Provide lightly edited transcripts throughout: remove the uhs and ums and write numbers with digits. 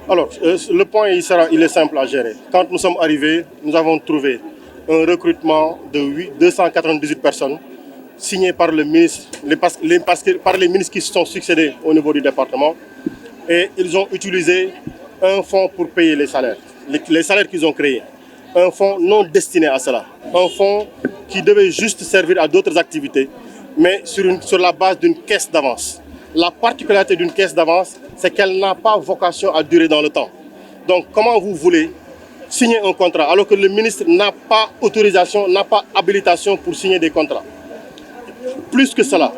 Alors, le point il est simple à gérer. Quand nous sommes arrivés, nous avons trouvé un recrutement de 298 personnes signé par le ministre, par les ministres qui se sont succédés au niveau du département. Et ils ont utilisé un fonds pour payer les salaires, les salaires qu'ils ont créés. Un fonds non destiné à cela. Un fonds qui devait juste servir à d'autres activités, mais sur la base d'une caisse d'avance. La particularité d'une caisse d'avance, c'est qu'elle n'a pas vocation à durer dans le temps. Donc comment vous voulez signer un contrat alors que le ministre n'a pas autorisation, n'a pas habilitation pour signer des contrats? Plus que cela,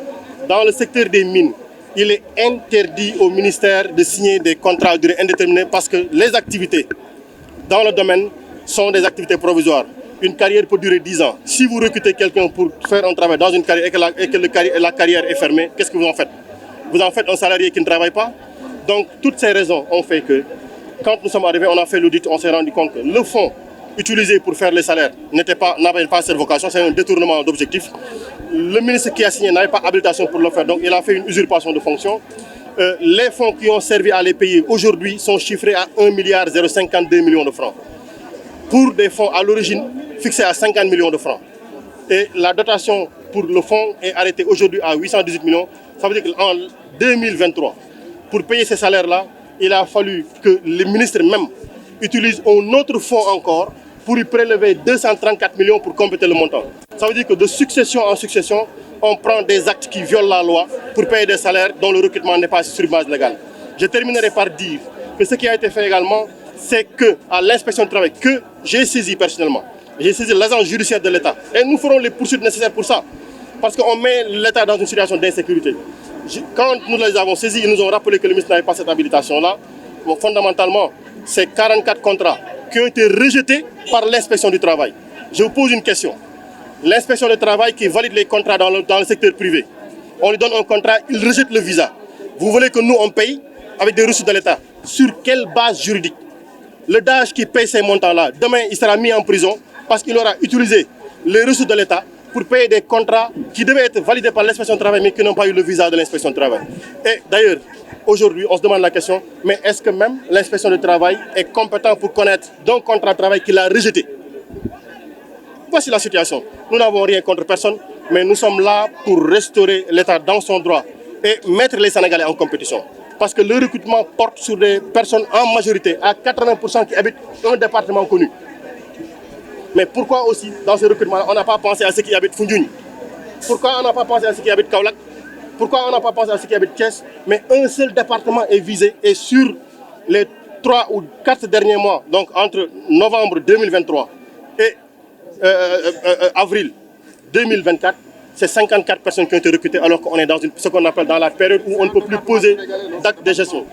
dans le secteur des mines, il est interdit au ministère de signer des contrats à durée indéterminée parce que les activités dans le domaine sont des activités provisoires. Une carrière peut durer 10 ans. Si vous recrutez quelqu'un pour faire un travail dans une carrière et que la carrière est fermée, qu'est-ce que vous en faites? Vous en faites un salarié qui ne travaille pas? Donc toutes ces raisons ont fait que quand nous sommes arrivés, on a fait l'audit, on s'est rendu compte que le fonds utilisé pour faire les salaires n'avait pas cette vocation, c'est un détournement d'objectifs. Le ministre qui a signé n'avait pas habilitation pour le faire, donc il a fait une usurpation de fonction. Les fonds qui ont servi à les payer aujourd'hui sont chiffrés à 1,052 milliard de francs. Pour des fonds à l'origine fixés à 50 millions de francs. Et la dotation pour le fonds est arrêtée aujourd'hui à 818 millions. Ça veut dire qu'en 2023, pour payer ces salaires-là, il a fallu que le ministre même utilise un autre fonds encore pour y prélever 234 millions pour compléter le montant. Ça veut dire que de succession en succession, on prend des actes qui violent la loi pour payer des salaires dont le recrutement n'est pas sur base légale. Je terminerai par dire que ce qui a été fait également, c'est qu'à l'inspection du travail, que j'ai saisi personnellement, j'ai saisi l'agent judiciaire de l'État. Et nous ferons les poursuites nécessaires pour ça. Parce qu'on met l'État dans une situation d'insécurité. Quand nous les avons saisis, ils nous ont rappelé que le ministre n'avait pas cette habilitation-là. Bon, fondamentalement, c'est 44 contrats qui ont été rejetés par l'inspection du travail. Je vous pose une question. L'inspection du travail qui valide les contrats dans le secteur privé, on lui donne un contrat, il rejette le visa. Vous voulez que nous, on paye avec des ressources de l'État? Sur quelle base juridique? Le DAGE qui paye ces montants-là, demain, il sera mis en prison parce qu'il aura utilisé les ressources de l'État pour payer des contrats qui devaient être validés par l'inspection du travail mais qui n'ont pas eu le visa de l'inspection du travail. Et d'ailleurs, aujourd'hui, on se demande la question, mais est-ce que même l'inspection du travail est compétente pour connaître d'un contrat de travail qu'il a rejeté? Voici la situation. Nous n'avons rien contre personne, mais nous sommes là pour restaurer l'État dans son droit et mettre les Sénégalais en compétition. Parce que le recrutement porte sur des personnes en majorité, à 80% qui habitent un département connu. Mais pourquoi aussi, dans ce recrutement, on n'a pas pensé à ceux qui habitent Foundiougne? Pourquoi on n'a pas pensé à ceux qui habitent Kaolack? Pourquoi on n'a pas pensé à ceux qui habitent Thiès? Mais un seul département est visé et sur les 3 ou 4 derniers mois, donc entre novembre 2023 et avril 2024, c'est 54 personnes qui ont été recrutées alors qu'on est dans ce qu'on appelle dans la période où on ne peut plus poser d'actes de gestion.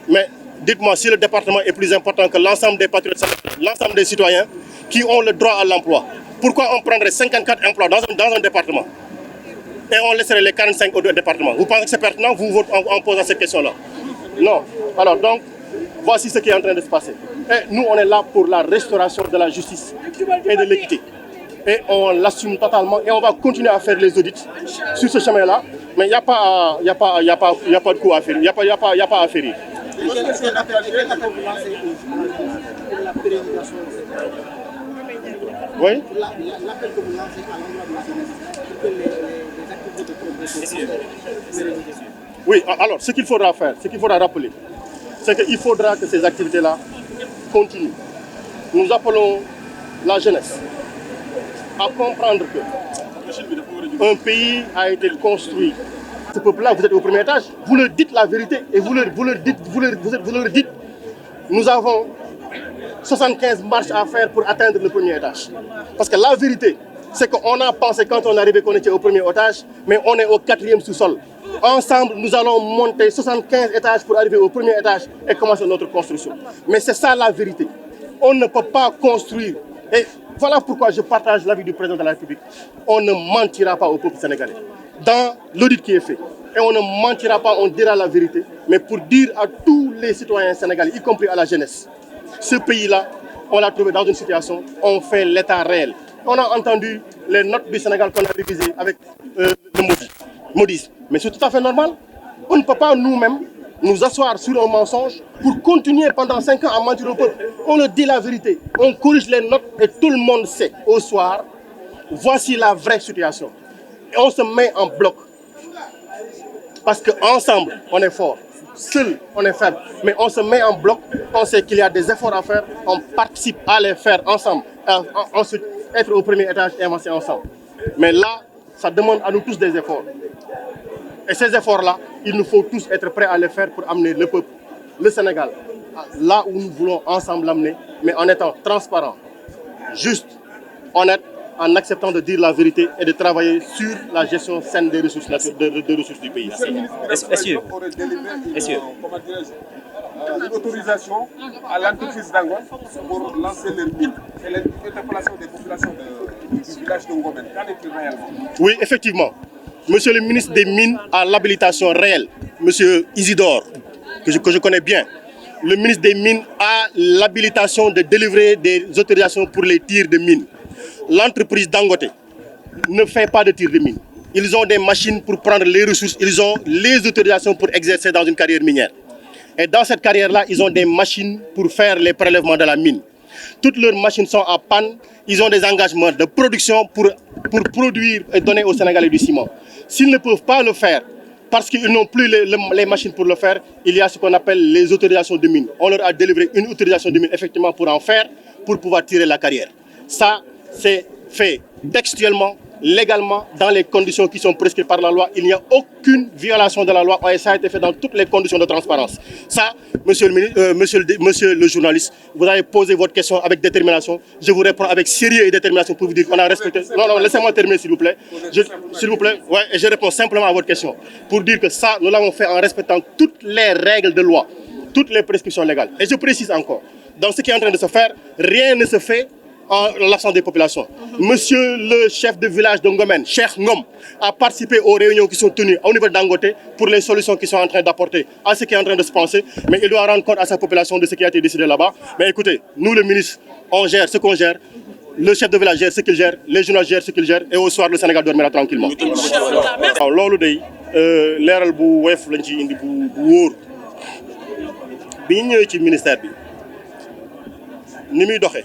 Mais dites-moi, si le département est plus important que l'ensemble des patriotes, l'ensemble des citoyens qui ont le droit à l'emploi, pourquoi on prendrait 54 emplois dans un département et on laisserait les 45 autres départements? Vous pensez que c'est pertinent, vous, en posant cette question-là? Non. Alors donc, voici ce qui est en train de se passer. Et nous, on est là pour la restauration de la justice et de l'équité. Et on l'assume totalement et on va continuer à faire les audits sur ce chemin-là. Mais il n'y a pas de coup à faire. Il n'y a pas à faire. Oui. L'appel que vous lancez à l'endroit de la jeunesse pour que les activités de Oui, alors ce qu'il faudra faire, ce qu'il faudra rappeler, c'est qu'il faudra que ces activités-là continuent. Nous appelons la jeunesse à comprendre qu'un pays a été construit. Ce peuple-là, vous êtes au premier étage, vous leur dites la vérité et vous leur dites, nous avons 75 marches à faire pour atteindre le premier étage. Parce que la vérité, c'est qu'on a pensé quand on est arrivé qu'on était au premier étage, mais on est au 4e sous-sol. Ensemble, nous allons monter 75 étages pour arriver au premier étage et commencer notre construction. Mais c'est ça la vérité. On ne peut pas construire. Et voilà pourquoi je partage l'avis du président de la République. On ne mentira pas au peuple sénégalais. Dans l'audit qui est fait, et on ne mentira pas, on dira la vérité, mais pour dire à tous les citoyens sénégalais, y compris à la jeunesse, ce pays-là, on l'a trouvé dans une situation, on fait l'état réel. On a entendu les notes du Sénégal qu'on a révisées avec le modisme. Mais c'est tout à fait normal. On ne peut pas nous-mêmes nous asseoir sur un mensonge pour continuer pendant 5 ans à mentir au peuple. On leur dit la vérité, on corrige les notes et tout le monde sait. Au soir, voici la vraie situation. Et on se met en bloc. Parce qu'ensemble, on est fort. Seul, on est faible. Mais on se met en bloc, on sait qu'il y a des efforts à faire, on participe à les faire ensemble. Ensuite, être au premier étage et avancer ensemble. Mais là, ça demande à nous tous des efforts. Et ces efforts-là, il nous faut tous être prêts à les faire pour amener le peuple, le Sénégal, là où nous voulons ensemble l'amener, mais en étant transparent, juste, honnête, en acceptant de dire la vérité et de travailler sur la gestion saine des ressources, des ressources du pays. Une autorisation à l'entreprise Dangote pour lancer les mines et l'interpellation des populations du village de Ngomen. Qu'en est-il réellement? Oui, effectivement. Monsieur le ministre des Mines a l'habilitation réelle. Monsieur Isidore, que je connais bien, le ministre des Mines a l'habilitation de délivrer des autorisations pour les tirs de mines. L'entreprise Dangote ne fait pas de tirs de mines. Ils ont des machines pour prendre les ressources, ils ont les autorisations pour exercer dans une carrière minière. Et dans cette carrière-là, ils ont des machines pour faire les prélèvements de la mine. Toutes leurs machines sont en panne, ils ont des engagements de production pour produire et donner aux Sénégalais du ciment. S'ils ne peuvent pas le faire, parce qu'ils n'ont plus les machines pour le faire, il y a ce qu'on appelle les autorisations de mine. On leur a délivré une autorisation de mine effectivement pour en faire, pour pouvoir tirer la carrière. Ça, c'est fait textuellement, légalement, dans les conditions qui sont prescrites par la loi. Il n'y a aucune violation de la loi et ça a été fait dans toutes les conditions de transparence. Ça, monsieur le journaliste, vous avez posé votre question avec détermination. Je vous réponds avec sérieux et détermination pour vous dire qu'on a respecté... Non, laissez-moi terminer s'il vous plaît. S'il vous plaît, ouais, et je réponds simplement à votre question. Pour dire que ça, nous l'avons fait en respectant toutes les règles de loi, toutes les prescriptions légales. Et je précise encore, dans ce qui est en train de se faire, rien ne se fait en l'absence des populations. Monsieur le chef de village de Ngomen, Cheikh Ngom, a participé aux réunions qui sont tenues au niveau d'Dangote pour les solutions qu'ils sont en train d'apporter à ce qui est en train de se penser. Mais il doit rendre compte à sa population de ce qui a été décidé là-bas. Mais écoutez, nous le ministre, on gère ce qu'on gère. Le chef de village gère ce qu'il gère, les journalistes gèrent ce qu'ils gèrent et au soir le Sénégal dormira tranquillement. waaw loolu day leeral bu woyof lañ ci indi bu wóor bi ñu ñëwee ci ministère bi ni muy doxee.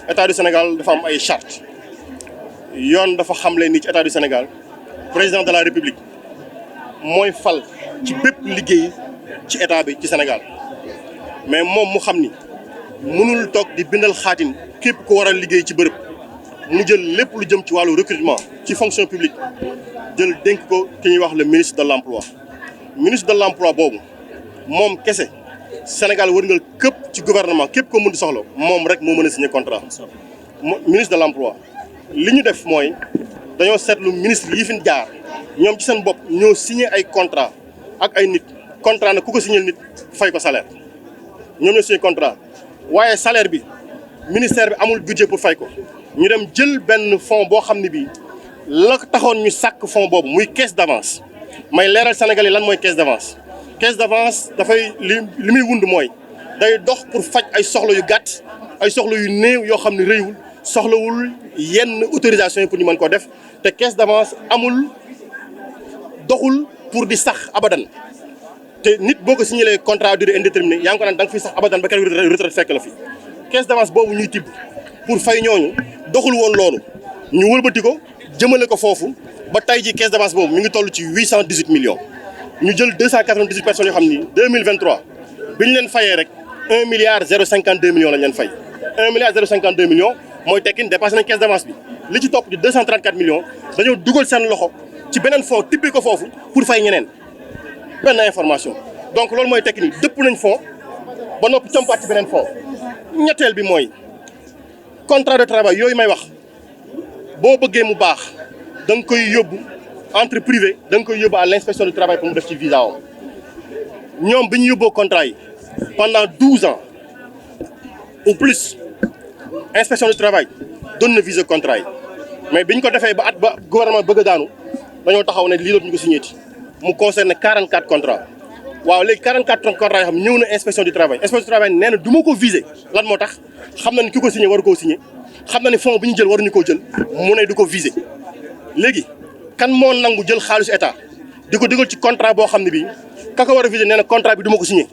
État du Sénégal dafa am ay charte yoon dafa xamle ni ci État du Sénégal président de la République mooy fal ci bépp liggéey ci état bi ci Sénégal mais moom mu xam ni mënul toog di bindal xaatim képp ku war a liggéey ci bërëb mu jël lépp lu jëm ci wàllu recrutement ci fonction publique jël dénk ko ki ñuy wax le ministre de l'emploi ministre de l'emploi boobu moom kese Sénégal wërngal képp ci gouvernement képp ko mën di soxla moom rek moo mën a signer contrat ministre de l'emploi li ñu def mooy dañoo seetlu ministre yi fi jaar ñoom ci seen bopp ñoo signé ay contrat ak ay nit contrat nag ku ko signé nit fay ko salaire ñoom ñoo signé contrat waaye salaire bi ministère bi amul budget pour fay ko ñu dem jël benn fonds boo xam ne bii la taxoon ñu sàkk fonds boobu muy caisse d'avance may leeral Sénégal yi lan mooy caisse d'avance. Caisse d'avance dafay li muy wund mooy day dox pour faj ay soxla yu gàtt ay soxla yu néew yoo xam ne réewul soxlawul yenn autorisation yi pour ñu mën ko def te caisse d'avance amul doxul pour di sax abadan te nit boo ko signé contrat à durée indéterminée yaa ngi ko naan da nga fiy sax abadan ba keroog retraite fekk la fi. Caisse d'avance boobu ñuy tibb pour fay ñooñu doxul woon loolu ñu wëlbati ko jëmale ko foofu ba tey ji caisse d'avance boobu mi ngi toll ci 818 millions. ñu jël 298 personnes yoo xam ni 2023 bi ñu leen fayee rek 1 milliard 052 millions lañ leen fay 1 milliard 052 millions mooy tekki dépassé nañ caisse d'avance bi li ci topp di 234 millions dañoo dugal seen loxo ci beneen fonds tibbee ko foofu pour fay ñeneen benn information donc loolu mooy tekki ni dëpp nañ fonds ba noppi campaat ci beneen fonds ñetteel bi mooy contrat de travail yooyu may wax boo bëggee mu baax da nga koy yóbbu entre privé da nga koy yóbbu à l'inspection du travail pour mu def ci visa am ñoom bi ñu yóbboo contrat yi pendant 12 ans ou plus inspection du travail doon na visa contrat yi mais bi ñu ko defee ba at ba gouvernement bëgg a daanu dañoo taxaw ne lii la ñu ko signé mu concerne 44 contrats waaw léegi 44 contrats yoo xam ñëw na inspection du travail nee na du ma ko viser lan moo tax xam na ni ki ko signé waru koo signé xam na ni fonds bi ñu jël waruñu koo jël mu ne du ko viser léegi. kan moo nangu jël xaalisu état di ko dugal ci contrat boo xam ne bii kaka war a visé nee na contrat bi du ma ko signé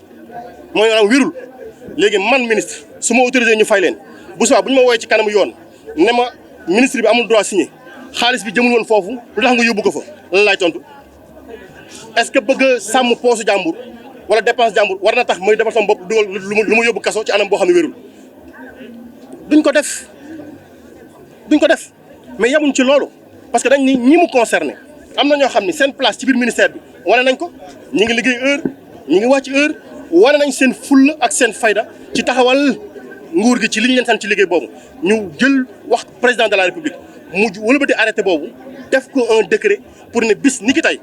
mooy maanaam wérul léegi man ministre su ma autorisé ñu fay leen bu subaa bu ñu ma woowee ci kanamu yoon ne ma ministre bi amul droit signé xaalis bi jëmul woon foofu lu tax nga yóbbu ko fa lan laay tontu est-ce que bëgg a sàmm poosu jàmbur wala dépense jàmbur war na tax may defal sama bopp dugal lu ma yóbbu kaso ci anam boo xam ne wérul duñ ko def mais yamuñ ci loolu parce que dañ ni ñi mu concerné am na ñoo xam ne seen place ci biir ministère bi wane nañ ko ñi ngi liggéey heure ñi ngi wàcc heure wane nañ seen fulla ak seen fayda ci taxawal nguur gi ci li ñu leen sant ci liggéey boobu ñu jël wax président de la république mu wëlbati arrêté boobu def ko un décret pour ne bis ni ki tey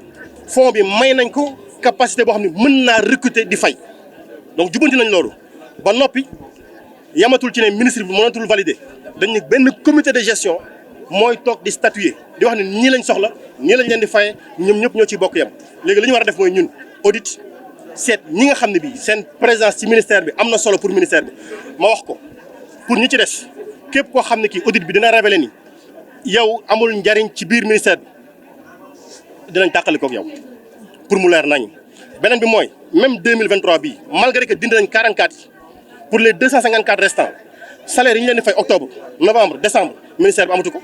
fonds bi may nañ ko capacité boo xam ne mën naa recruter di fay donc jubanti nañ loolu ba noppi yamatul ci ne ministre bi mënatul valider dañ ne benn comité de gestion mooy toog di statuer di wax ne ñii lañ soxla ñii lañ leen di faye ñoom ñëpp ñoo ciy bokk yam léegi li ñu war a def mooy ñun audit seet ñi nga xam ne bii seen présence ci ministère bi am na solo pour ministère bi ma wax ko pour ñi ci des képp koo xam ne kii audit bi dina révéler ni yow amul njariñ ci biir ministère bi dinañ tàqali koog yow pour mu leer nañ beneen bi mooy même 2023 bii malgré que dindi nañ 44 yi pour les 254 restants salaire yi ñu leen di fay octobre novembre décembre ministère bi amatu ko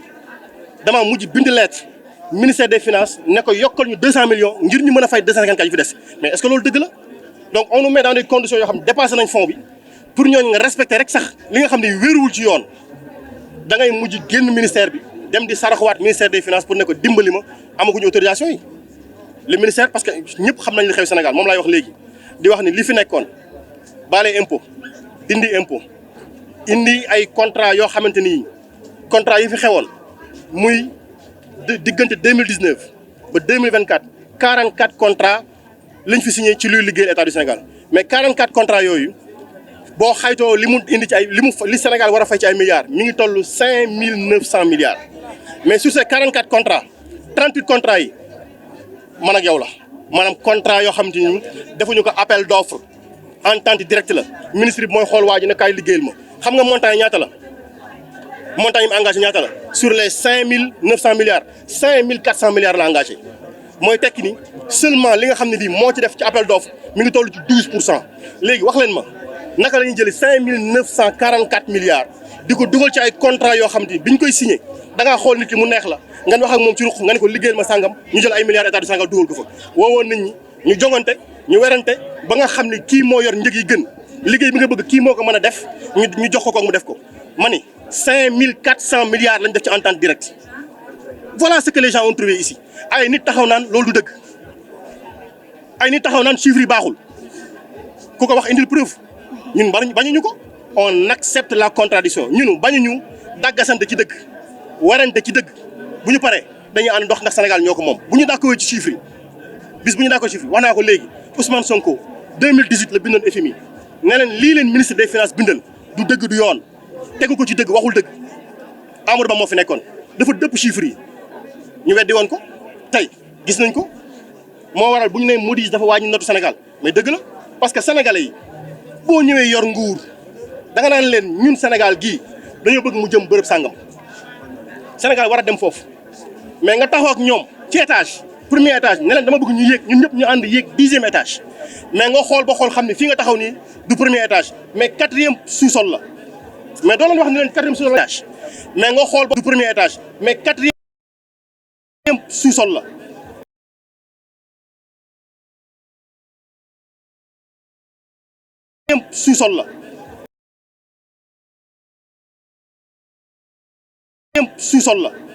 dama mujj bind lettre ministère des finances ne ko yokkal ñu 200 millions ngir ñu mën a fay 254 yi fi des mais est-ce que loolu dëgg la donc on nous met dans des conditions yoo xam ne dépassé nañ fond bi pour ñooñu nga respecter rek sax li nga xam ne wéeruwul ci yoon da ngay mujj génn ministère bi dem di saraxuwaat ministère des finances pour ne ko dimbali ma amaguñu autorisation yi le ministère parce que ñëpp xam nañ li xew Sénégal moom laay wax léegi di wax ni li fi nekkoon baale impôt dindi impôt indi ay contrat yoo xamante ni contrat yi fi xewoon muy diggante 2019 ba 2024 44 contrats lañ fi signé ci luy liggéeyal état du Sénégal mais 44 contrats yooyu boo xaytoo li mu indi ci ay li Sénégal war a fay ci ay milliards mi ngi toll 5900 milliards mais sur ces 44 contrats 38 contrats yi man ak yow la maanaam contrat yoo xamante ni defuñu ko appel d'offre entente directe la ministre bi mooy xool waa ji ne kaay liggéeyal ma xam nga montant yi ñaata la montant yi mu engagé ñaata la sur les 5900 milliards 5400 milliards la engagé mooy tekki ni seulement li nga xam ne bii moo ci def ci appel d'offre mi ngi toll ci 12% léegi wax leen ma naka la ñuy jëlee 5944 milliards di ko dugal ci ay contrat yoo xam ne bi ñu koy signé da ngaa xool nit ki mu neex la ngeen wax ak moom ci ruq nga ne ko liggéeyal ma sàngam ñu jël ay milliards état du Sénégal dugal ko fa woowoon nit ñi ñu jongante ñu werante ba nga xam ne kii moo yor njëg yi gën liggéey bi nga bëgg kii moo ko mën a def ñu jox ko mu def ko ma ni 5400 milliards lañ def ci entente directe voilà ce que les gens ont trouvé ici ay nit taxaw naan loolu du dëgg ay nit taxaw naan chiffres yi baaxul ku ko wax indil preuve ñun bañuñu ko on accepte la contradiction ñun bañuñu daggasante ci dëgg warante ci dëgg bu ñu paree dañuy ànd ndox ndax Sénégal ñoo ko moom bu ñu d'accord ci chiffres yi bis bu ñu d'accord chiffres yi wax naa ko léegi Ousmane Sonko 2018 la bindoon FMI ne leen lii leen ministre des finances bindal du dëgg du yoon tegu ko ci dëgg waxul dëgg Amadou Ba moo fi nekkoon dafa dëpp chiffres yi ñu weddi woon ko tey gis nañ ko moo waral bu ñu nee Moody's dafa wàññi notu Sénégal mais dëgg la parce que sénégalais yi boo ñëwee yor nguur da nga naan leen ñun Sénégal gii dañoo bëgg mu jëm bërëb sàngam Sénégal war a dem foofu mais nga taxaw ak ñoom ci étage premier étage ne leen dama bëgg ñu yéeg ñun ñëpp ñu ànd yéeg 10e étage mais nga xool ba xool xam ne fii nga taxaw nii du premier étage mais 4e sous-sol la mais doo leen wax ne leen 4e sous-sol la mais nga xool ba du premier étage mais 4e sous-sol la sous-sol la sous-sol la